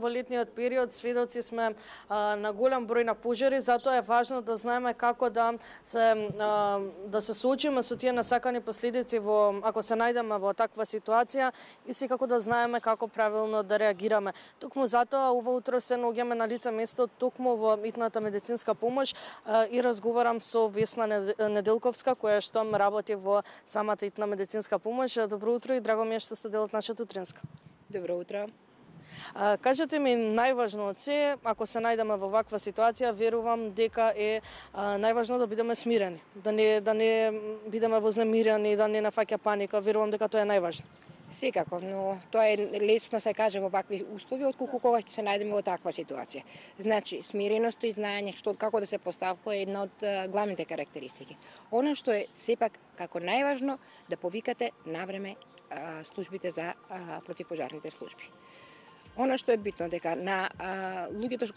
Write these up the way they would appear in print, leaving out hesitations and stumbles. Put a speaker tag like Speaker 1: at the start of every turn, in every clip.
Speaker 1: во летниот период сведоци сме на голем број на пожари, затоа е важно да знаеме како да се соочиме со тие несакани последици ако се најдеме во таква ситуација и секако да знаеме како правилно да реагираме. Токму затоа ова утро се наоѓаме на лице место токму во итната медицинска помош и разговарам со Весна Неделковска, која што работи во самата итна медицинска помош. Добро утро и драго ми е што сте дел од нашата утринска.
Speaker 2: Добро утро.
Speaker 1: Кажете ми, најважно од се, ако се најдеме во ваква ситуација, верувам дека е најважно да бидеме смирени, да не бидеме вознемирени, да не нафаќа паника, верувам дека тоа е најважно.
Speaker 2: Секако, но тоа е лесно се каже во вакви услови отколку кога ќе се најдеме во таква ситуација. Значи, смиреност и знаење како да се поставува е една од главните карактеристики. Она што е сепак како најважно да повикате навреме службите за противпожарните служби. Она што е битно дека на луѓето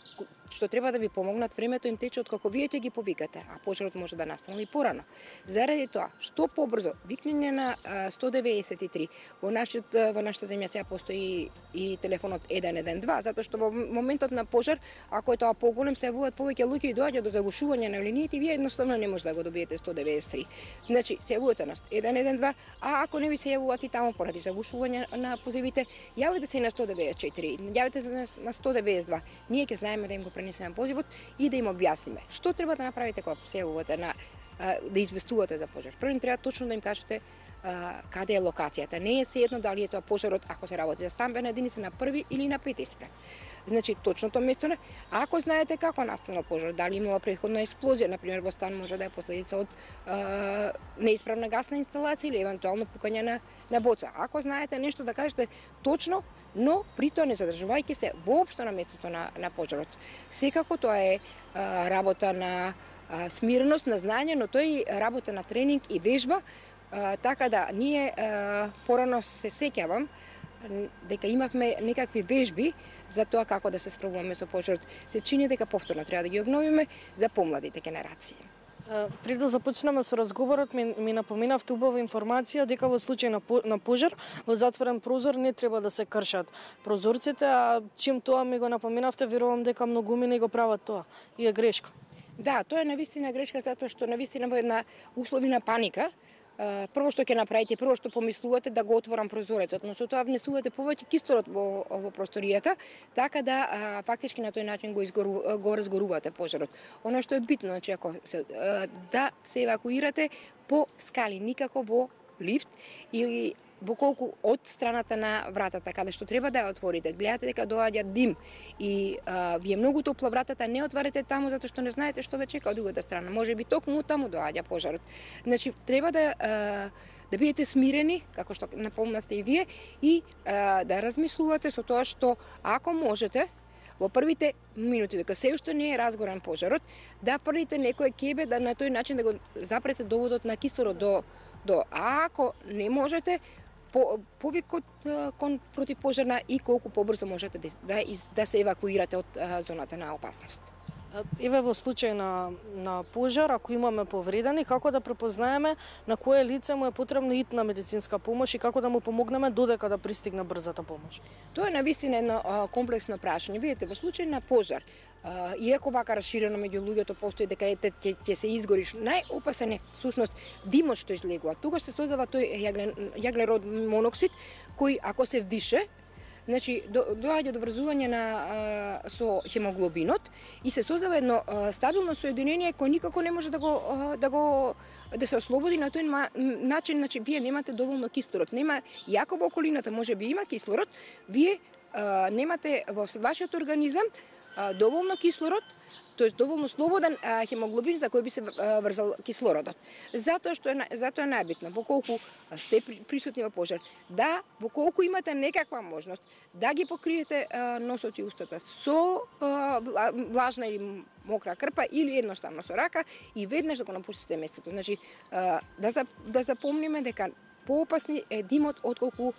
Speaker 2: што треба да ви помогнат, времето им тече откако вие ќе ги повикате, а пожарот може да настане и порано. Заради тоа, што побрзо викнење на 193 во нашата земја сега постои и телефонот 112, затоа што во моментот на пожар, ако е тоа поголем, се јавуваат повеќе луѓе и доаѓа до заглушување на линиите и вие едноставно не може да го добиете 193. Значи, се јавувате на 112, а ако не ви се јавуваат и таму поради заглушување на позивите, јавете се и на 194. Јавете се на 192. Ние ќе знаеме да им го пренесеме позивот и да им објасниме што треба да направите кога се јавувате да известувате за пожар. Прво треба точно да им кажете каде е локацијата. Не е сеедно дали е тоа пожарот ако се работи за стамбена единица на први или на пети спрат. Значи точното место не. Ако знаете како настанал пожар, дали имала претходна експлозија, например во стан може да е последица од неисправна гасна инсталација или евентуално пукање на боца. Ако знаете нешто да кажете точно, но при тоа не задржувајќи се воопшто на местото на пожарот. Секако тоа е работа на смиреност, на знаење, но тоа е и работа на тренинг и вежба, така да ние порано се сеќавам дека имавме некакви вежби за тоа како да се справуваме со пожарот. Се чини дека повторно треба да ги обновиме за помладите генерации.
Speaker 1: Пред да започнеме со разговорот, ми напоминавте убава информација дека во случај на пожар во затворен прозор не треба да се кршат прозорците, а чим тоа ми го напоминавте, верувам дека многумина го прават тоа и е грешка.
Speaker 2: Да, тоа е навистина грешка затоа што навистина во една услови на паника. Прво што ќе направите, прво што помислувате да го отворам прозорецот, но со тоа внесувате повеќе кислород во просторијата, така да фактички на тој начин го разгорувате пожарот. Она што е битно, значи ако да се евакуирате по скали, никако во лифт и боколку од страната на вратата каде што треба да ја отворите, гледате дека доаѓа дим и вие многу топла вратата не отварате таму затоа што не знаете што ве чека од другата страна. Можеби токму таму доаѓа пожарот. Значи треба да бидете смирени, како што напомнавте и вие, и да размислувате со тоа што ако можете во првите минути, дека се уште не е разгорен пожарот, да првите некое кебе да на тој начин да го запрете доводот на кислород а ако не можете, повикот кон противпожарна и колку побрзо можете да се евакуирате од зоната на опасност.
Speaker 1: Еве во случај на пожар, ако имаме повредени, како да препознаеме на кое лице му е потребна итна медицинска помош и како да му помогнеме додека да пристигне брзата помош?
Speaker 2: Тоа е навистина едно комплексно прашање. Видите, во случај на пожар, иако вака расширено меѓу луѓето постои дека ќе се изгориш, најопасен е всушност димот што излегува. Тогаш се создава тој јаглерод моноксид кој ако се вдише, значи доаѓа до врзување со хемоглобинот и се создава едно стабилно соединение кој никако не може да се ослободи на тој начин, значи вие немате доволно кислород. Нема, иако во околината можеби има кислород, вие немате во вашиот организам доволно кислород, тоест доволно слободен хемоглобин за кој би се врзал кислородот. Затоа е најбитно, во сте присутни во пожар, да, во колку имате некаква можност, да ги покриете носот и устата со влажна или мокра крпа или едноставно со рака и веднаш да го напуштите местото. Значи, да запомниме дека поопасни е димот отколку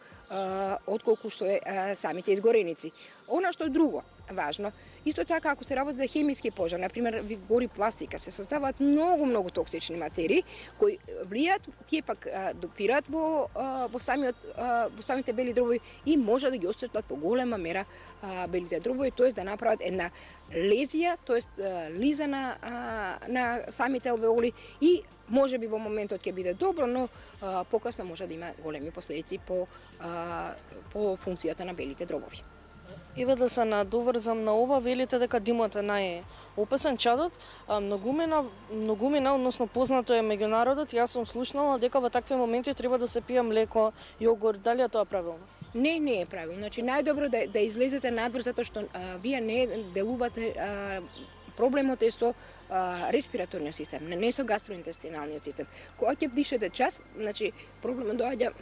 Speaker 2: што е самите изгореници. Она што е друго важно, исто така ако се работи за хемиски пожар, на пример ви гори пластика, се создаваат многу токсични материи кои влијаат, тие пак допираат во самите бели дробови и може да ги оштетат во голема мера белите дробови, тоест да направат една лезија, тоест лиза на самите алвеоли и може би во моментот ќе биде добро, но покасно може да има големи последици по функцијата на белите дробови.
Speaker 1: Еве да се надоврзам на ова, велите дека димот е најопасен чадот, многумина, односно познато е меѓу народот, јас сум слушнала дека во такви моменти треба да се пие млеко, јогурт, дали е тоа правилно?
Speaker 2: Не е правилно. Значи најдобро да излезете надвор затоа што вие не делувате проблемот е со респираторниот систем, не со гастроинтестиналниот систем. Кога ќе дишете час, значи проблемот доаѓа,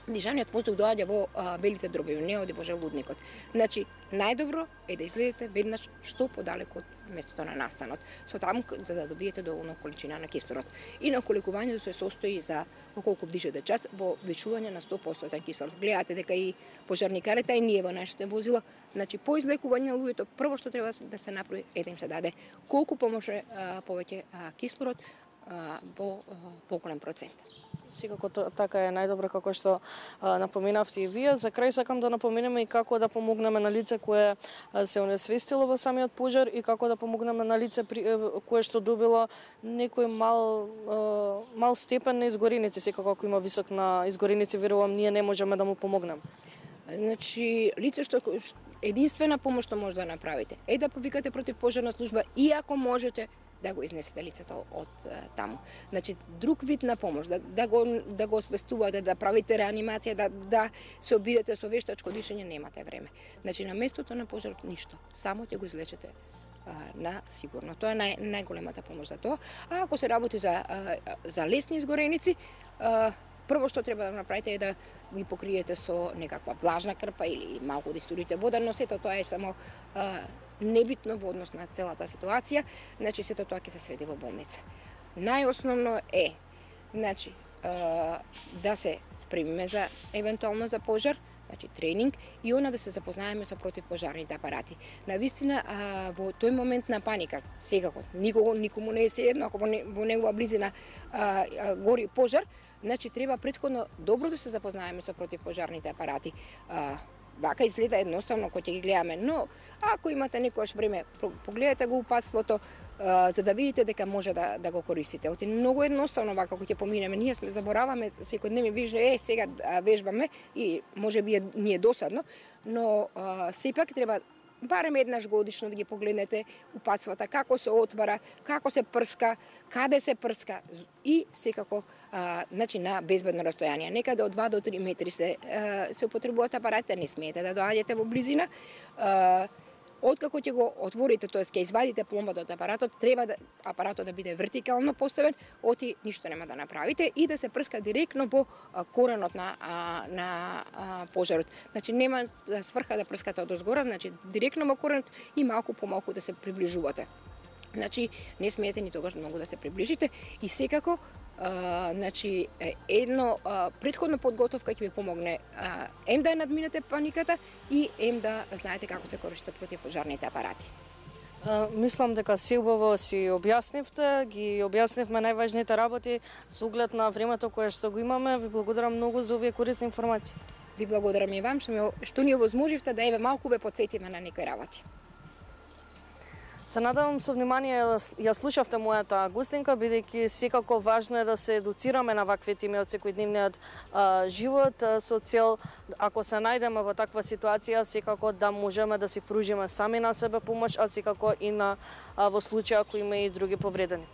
Speaker 2: дишаниот воздух доаѓа во белите дробови, не оди во желудникот. Значи, најдобро е да излезете веднаш што подалеку од местото на настанот, со таму за да добиете доволно количина на кислород. Инокуликувањето се состои за околку дишете час во вдишување на 100% кислород. Гледате дека и пожарникарите и ние во нашите возила, значи по излекување на луѓето прво што треба да се направи е да им се даде колку поможе повеќе кислород во поголем процент.
Speaker 1: Секако така е најдобро како што напоменавте и вие. За крај сакам да напоменеме и како да помогнеме на лице кое се онесвестило во самиот пожар и како да помогнеме на лице кое што добило некој мал степен на изгореници. Секако ако има висок на изгореници, верувам ние не можеме да му помогнеме.
Speaker 2: Значи, лице што единствена помош што може да направите е да повикате противпожарна служба и ако можете да го изнесете лицето од таму. Значи, друг вид на помош, да го освестувате, да правите реанимација, да се обидете со вештачко дишење, немате време. Значи, на местото на пожарот ништо, само ќе го излечете на сигурно. Тоа е најголемата помош за тоа. А ако се работи за лесни изгореници, прво што треба да направите е да ги покриете со некаква влажна крпа или малку да истурите вода, но сето тоа е само небитно во однос на целата ситуација, значи сето тоа ќе се среди во болница. Најосновно е, значи, да се спремиме за евентуално за пожар, значи тренинг и она да се запознаеме со противпожарните апарати. Навистина во тој момент на паника, секако никому не е сеедно ако во негова близина гори пожар, значи треба претходно добро да се запознаеме со противпожарните апарати. Вака изгледа едноставно кога ќе ги гледаме, но ако имате некојаш време, погледате го упатството за да видите дека може да го користите. Оти многу едноставно вака кога ќе поминеме, ние забораваме секојдневни вежби, сега вежбаме и можеби ни е досадно, но сепак треба барем еднаш годишно да ги погледнете упатствата, како се отвара, како се прска, каде се прска и секако значи на безбедно растојание. Некаде од 2 до 3 метри се употребуваат апаратите, не смеете да доаѓате во близина. Откако ќе го отворите, тоест ќе извадите пломбата од апаратот, треба апаратот да биде вертикално поставен, оти ништо нема да направите и да се прска директно во коренот на пожарот. Значи нема сврха да прскате од озгора, значи директно во коренот и малку по малку да се приближувате. Значи не смеете ни тогаш многу да се приближите и секако значи едно претходна подготовка ќе ви помогне ем да надминете паниката и ем да знаете како се користат противпожарните апарати.
Speaker 1: Мислам дека се убаво си објаснивте, ги објаснивме најважните работи со оглед на времето кое што го имаме. Ви благодарам многу за овие корисни информации.
Speaker 2: Ви благодарам и вам што ни овозможивте да еве малку ве потсетиме на некои работи.
Speaker 1: Се надевам со внимание ја слушавте мојата гостинка, бидејќи секако важно е да се едуцираме на вакви теми од секојдневниот живот со цел ако се најдеме во таква ситуација секако да можеме да си пружиме сами на себе помош, а секако и во случај ако има и други повредени.